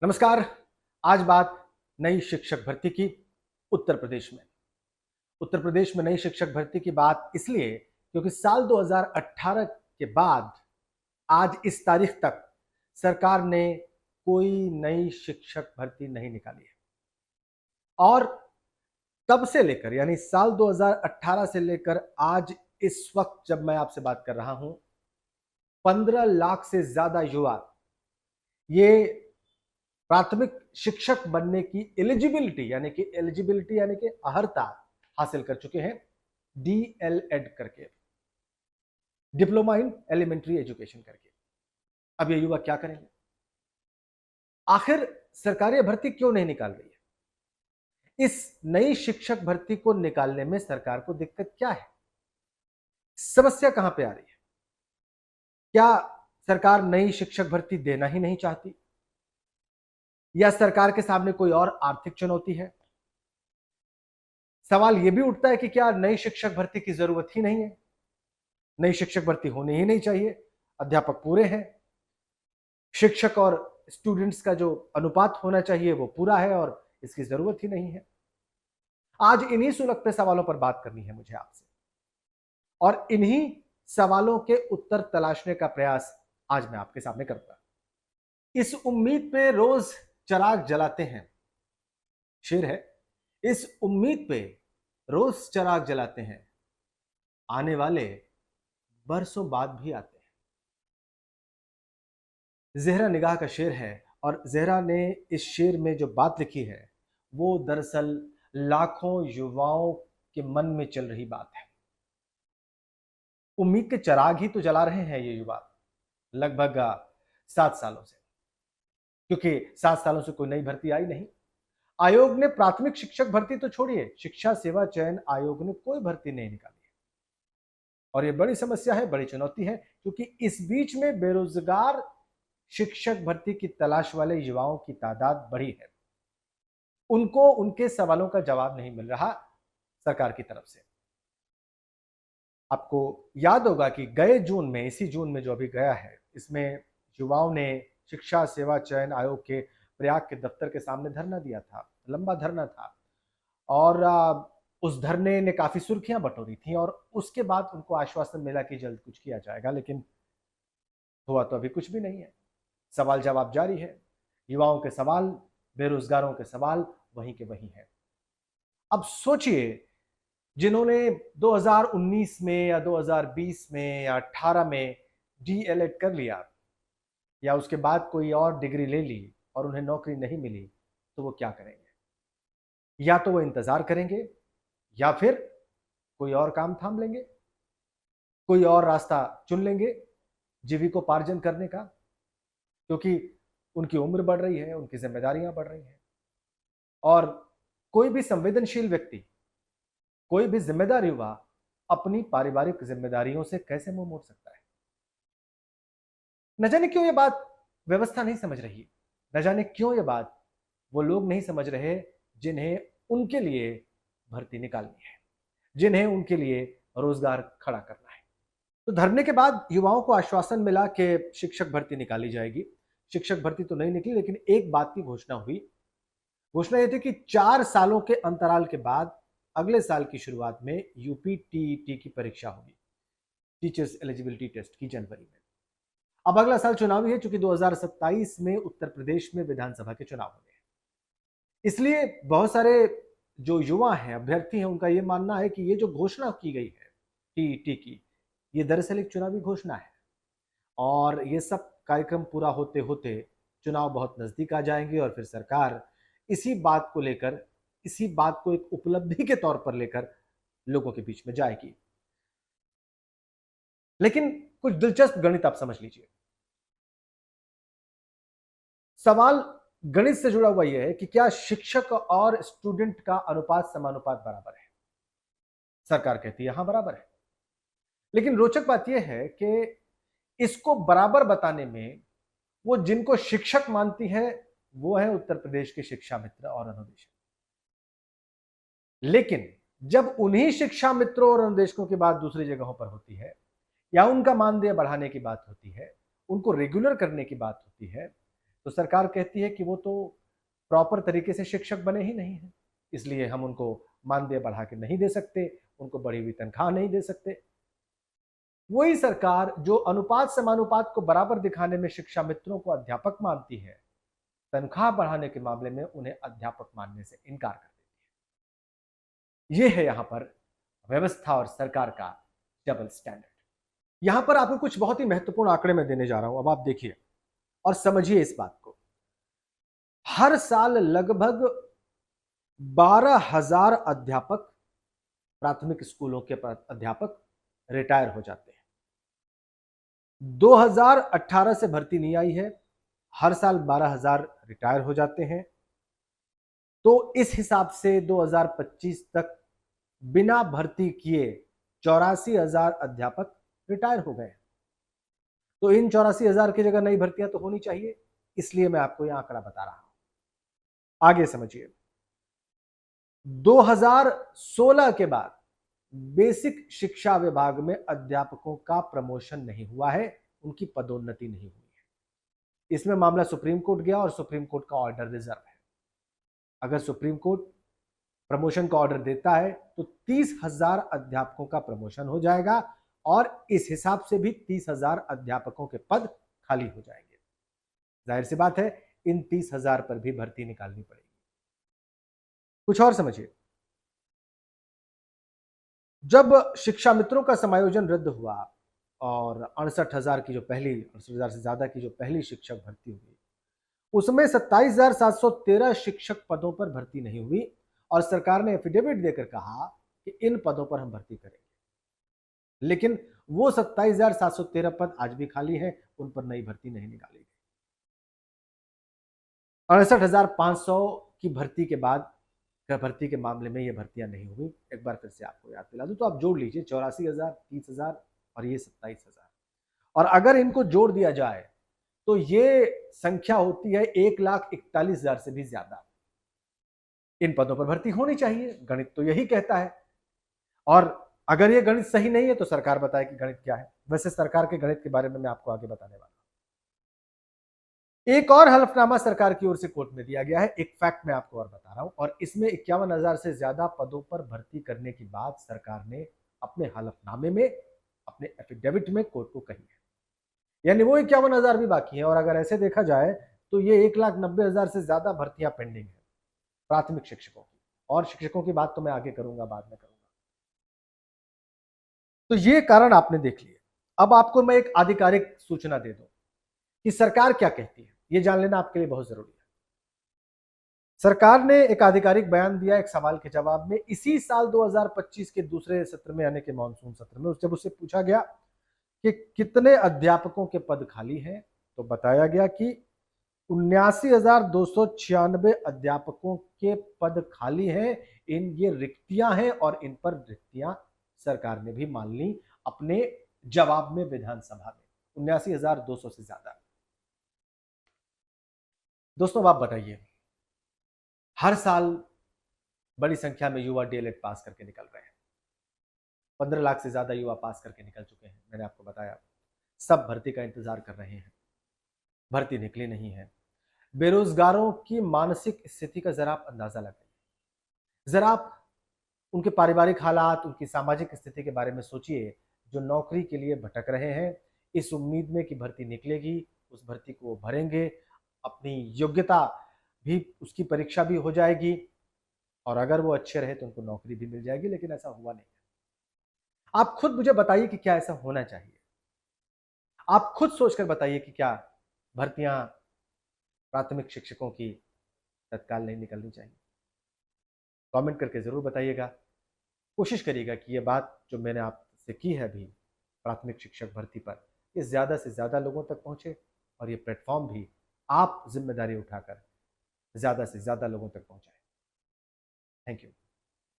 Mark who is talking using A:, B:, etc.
A: नमस्कार। आज बात नई शिक्षक भर्ती की उत्तर प्रदेश में। उत्तर प्रदेश में नई शिक्षक भर्ती की बात इसलिए क्योंकि साल 2018 के बाद आज इस तारीख तक सरकार ने कोई नई शिक्षक भर्ती नहीं निकाली है। और तब से लेकर यानी साल 2018 से लेकर आज इस वक्त जब मैं आपसे बात कर रहा हूं, 15 लाख से ज्यादा युवा ये प्राथमिक शिक्षक बनने की एलिजिबिलिटी यानी कि अहर्ता हासिल कर चुके हैं, डीएलएड करके, डिप्लोमा इन एलिमेंट्री एजुकेशन करके। अब ये युवा क्या करेंगे? आखिर सरकारी भर्ती क्यों नहीं निकाल रही है? इस नई शिक्षक भर्ती को निकालने में सरकार को दिक्कत क्या है? समस्या कहां पे आ रही है? क्या सरकार नई शिक्षक भर्ती देना ही नहीं चाहती, या सरकार के सामने कोई और आर्थिक चुनौती है? सवाल यह भी उठता है कि क्या नई शिक्षक भर्ती की जरूरत ही नहीं है? नई शिक्षक भर्ती होनी ही नहीं चाहिए, अध्यापक पूरे हैं, शिक्षक और स्टूडेंट्स का जो अनुपात होना चाहिए वो पूरा है और इसकी जरूरत ही नहीं है। आज इन्हीं सुलगते सवालों पर बात करनी है मुझे आपसे, और इन्हीं सवालों के उत्तर तलाशने का प्रयास आज मैं आपके सामने करूंगा। इस उम्मीद पे रोज चिराग जलाते हैं, शेर है, इस उम्मीद पे रोज चिराग जलाते हैं, आने वाले बरसों बाद भी आते हैं। ज़ेहरा निगाह का शेर है, और ज़ेहरा ने इस शेर में जो बात लिखी है वो दरअसल लाखों युवाओं के मन में चल रही बात है। उम्मीद के चिराग ही तो जला रहे हैं ये युवा लगभग 7 सालों से, क्योंकि 7 सालों से कोई नई भर्ती आई नहीं। आयोग ने प्राथमिक शिक्षक भर्ती तो छोड़िए, शिक्षा सेवा चयन आयोग ने कोई भर्ती नहीं निकाली है। और ये बड़ी समस्या है, बड़ी चुनौती है, क्योंकि इस बीच में बेरोजगार शिक्षक भर्ती की तलाश वाले युवाओं की तादाद बढ़ी है। उनको उनके सवालों का जवाब नहीं मिल रहा सरकार की तरफ से। आपको याद होगा कि गए जून में, इसी जून में जो अभी गया है, इसमें युवाओं ने शिक्षा सेवा चयन आयोग के प्रयाग के दफ्तर के सामने धरना दिया था, लंबा धरना था, और उस धरने ने काफी सुर्खियां बटोरी थी, और उसके बाद उनको आश्वासन मिला कि जल्द कुछ किया जाएगा, लेकिन हुआ तो अभी कुछ भी नहीं है। सवाल जवाब जारी है, युवाओं के सवाल, बेरोजगारों के सवाल वहीं के वहीं है। अब सोचिए, जिन्होंने 2019 में या 2020 में या 18 में डीएलएड कर लिया, या उसके बाद कोई और डिग्री ले ली और उन्हें नौकरी नहीं मिली, तो वो क्या करेंगे? या तो वो इंतजार करेंगे, या फिर कोई और काम थाम लेंगे, कोई और रास्ता चुन लेंगे जीविकोपार्जन करने का, क्योंकि उनकी उम्र बढ़ रही है, उनकी जिम्मेदारियां बढ़ रही हैं। और कोई भी संवेदनशील व्यक्ति, कोई भी जिम्मेदार युवा अपनी पारिवारिक जिम्मेदारियों से कैसे मुंह मोड़ सकता है? न जाने क्यों ये बात व्यवस्था नहीं समझ रही, न जाने क्यों ये बात वो लोग नहीं समझ रहे जिन्हें उनके लिए भर्ती निकालनी है, जिन्हें उनके लिए रोजगार खड़ा करना है। तो धरने के बाद युवाओं को आश्वासन मिला कि शिक्षक भर्ती निकाली जाएगी। शिक्षक भर्ती तो नहीं निकली, लेकिन एक बात की घोषणा हुई। घोषणा यह थी कि 4 सालों के अंतराल के बाद अगले साल की शुरुआत में यूपी टीईटी की परीक्षा होगी, टीचर्स एलिजिबिलिटी टेस्ट की, जनवरी में। अब अगला साल चुनावी है, चूंकि 2027 में उत्तर प्रदेश में विधानसभा के चुनाव होने हैं, इसलिए बहुत सारे जो युवा हैं, अभ्यर्थी हैं, उनका यह मानना है कि ये जो घोषणा की गई है टीईटी की, ये दरअसल एक चुनावी घोषणा है, और ये सब कार्यक्रम पूरा होते होते चुनाव बहुत नजदीक आ जाएंगे, और फिर सरकार इसी बात को लेकर, इसी बात को एक उपलब्धि के तौर पर लेकर लोगों के बीच में जाएगी। लेकिन कुछ दिलचस्प गणित आप समझ लीजिए। सवाल गणित से जुड़ा हुआ यह है कि क्या शिक्षक और स्टूडेंट का अनुपात समानुपात बराबर है? सरकार कहती है हां बराबर है, लेकिन रोचक बात यह है कि इसको बराबर बताने में वो जिनको शिक्षक मानती है वो है उत्तर प्रदेश के शिक्षा मित्र और अनुदेशक। लेकिन जब उन्हीं शिक्षा मित्रों और अनुदेशकों की बात दूसरी जगहों पर होती है, या उनका मानदेय बढ़ाने की बात होती है, उनको रेगुलर करने की बात होती है, तो सरकार कहती है कि वो तो प्रॉपर तरीके से शिक्षक बने ही नहीं हैं, इसलिए हम उनको मानदेय बढ़ा के नहीं दे सकते, उनको बढ़ी हुई तनख्वाह नहीं दे सकते। वही सरकार जो अनुपात समानुपात को बराबर दिखाने में शिक्षा मित्रों को अध्यापक मानती है, तनख्वाह बढ़ाने के मामले में उन्हें अध्यापक मानने से इनकार कर देती है। यह है यहां पर व्यवस्था और सरकार का डबल स्टैंडर्ड। यहां पर आपको कुछ बहुत ही महत्वपूर्ण आंकड़े में देने जा रहा हूं, अब आप देखिए और समझिए इस बात को। हर साल लगभग 12,000 अध्यापक, प्राथमिक स्कूलों के अध्यापक रिटायर हो जाते हैं। 2018 से भर्ती नहीं आई है, हर साल 12,000 रिटायर हो जाते हैं। तो इस हिसाब से 2025 तक बिना भर्ती किए 84,000 अध्यापक रिटायर हो गए। तो इन 84,000 की जगह नई भर्तियां तो होनी चाहिए, इसलिए मैं आपको यह आंकड़ा बता रहा हूं। आगे समझिए, 2016 के बाद बेसिक शिक्षा विभाग में अध्यापकों का प्रमोशन नहीं हुआ है, उनकी पदोन्नति नहीं हुई है। इसमें मामला सुप्रीम कोर्ट गया और सुप्रीम कोर्ट का ऑर्डर रिजर्व है। अगर सुप्रीम कोर्ट प्रमोशन का ऑर्डर देता है तो 30,000 अध्यापकों का प्रमोशन हो जाएगा और इस हिसाब से भी 30,000 अध्यापकों के पद खाली हो जाएंगे। जाहिर सी बात है, इन 30,000 पर भी भर्ती निकालनी पड़ेगी। कुछ और समझिए, जब शिक्षा मित्रों का समायोजन रद्द हुआ और 68,000 की जो पहली 68,000 से ज्यादा की जो पहली शिक्षक भर्ती हुई, उसमें 27,713 शिक्षक पदों पर भर्ती नहीं हुई और सरकार ने एफिडेविट देकर कहा कि इन पदों पर हम भर्ती करेंगे। लेकिन वो 27,713 पद आज भी खाली हैं, उन पर नई भर्ती नहीं निकाली गई। 68,500 की भर्ती के बाद भर्ती के मामले में ये भर्तियां नहीं हुई। एक बार फिर से आपको याद दिला दूं तो आप जोड़ लीजिए 84,000, 30,000 और ये 27,000, और अगर इनको जोड़ दिया जाए तो ये संख्या होती है 1,41,000 से भी ज्यादा। इन पदों पर भर्ती होनी चाहिए, गणित तो यही कहता है। और अगर ये गणित सही नहीं है तो सरकार बताए कि गणित क्या है। वैसे सरकार के गणित के बारे में मैं आपको आगे बताने वाला हूं। एक और हलफनामा सरकार की ओर से कोर्ट में दिया गया है, एक फैक्ट मैं आपको और बता रहा हूं, और इसमें 51,000 से ज्यादा पदों पर भर्ती करने की बात सरकार ने अपने हलफनामे में, अपने एफिडेविट में कोर्ट को कही है। यानी वो 51,000 भी बाकी है। और अगर ऐसे देखा जाए तो ये 1,90,000 से ज्यादा भर्तियां पेंडिंग है प्राथमिक शिक्षकों की, और शिक्षकों की बात तो मैं आगे करूंगा, बाद में करूंगा। तो ये कारण आपने देख लिए। अब आपको मैं एक आधिकारिक सूचना दे दूं कि सरकार क्या कहती है, ये जान लेना आपके लिए बहुत जरूरी है। सरकार ने एक आधिकारिक बयान दिया एक सवाल के जवाब में, इसी साल 2025 के दूसरे सत्र में, यानी कि मानसून सत्र में, जब उससे पूछा गया कि कितने अध्यापकों के पद खाली हैं, तो बताया गया कि 79,296 अध्यापकों के पद खाली हैं। ये रिक्तियां हैं और इन पर रिक्तियां सरकार ने भी मान ली अपने जवाब में विधानसभा में, 79,200 से ज्यादा। दोस्तों आप बताइए, हर साल बड़ी संख्या में युवा डीएलएड पास करके निकल रहे हैं। 15 लाख से ज्यादा युवा पास करके निकल चुके हैं। मैंने आपको बताया, सब भर्ती का इंतजार कर रहे हैं, भर्ती निकली नहीं है। बेरोजगारों की मानसिक स्थिति का जरा आप अंदाजा लगाइए, जरा आप उनके पारिवारिक हालात, उनकी सामाजिक स्थिति के बारे में सोचिए, जो नौकरी के लिए भटक रहे हैं इस उम्मीद में कि भर्ती निकलेगी, उस भर्ती को वो भरेंगे, अपनी योग्यता भी, उसकी परीक्षा भी हो जाएगी, और अगर वो अच्छे रहे तो उनको नौकरी भी मिल जाएगी। लेकिन ऐसा हुआ नहीं है। आप खुद मुझे बताइए कि क्या ऐसा होना चाहिए। आप खुद सोचकर बताइए कि क्या भर्तियां प्राथमिक शिक्षकों की तत्काल नहीं निकलनी चाहिए। कमेंट करके जरूर बताइएगा। कोशिश करिएगा कि ये बात जो मैंने आपसे की है अभी प्राथमिक शिक्षक भर्ती पर, ये ज्यादा से ज्यादा लोगों तक पहुंचे, और ये प्लेटफॉर्म भी आप जिम्मेदारी उठाकर ज्यादा से ज्यादा लोगों तक पहुंचाएं। Thank you.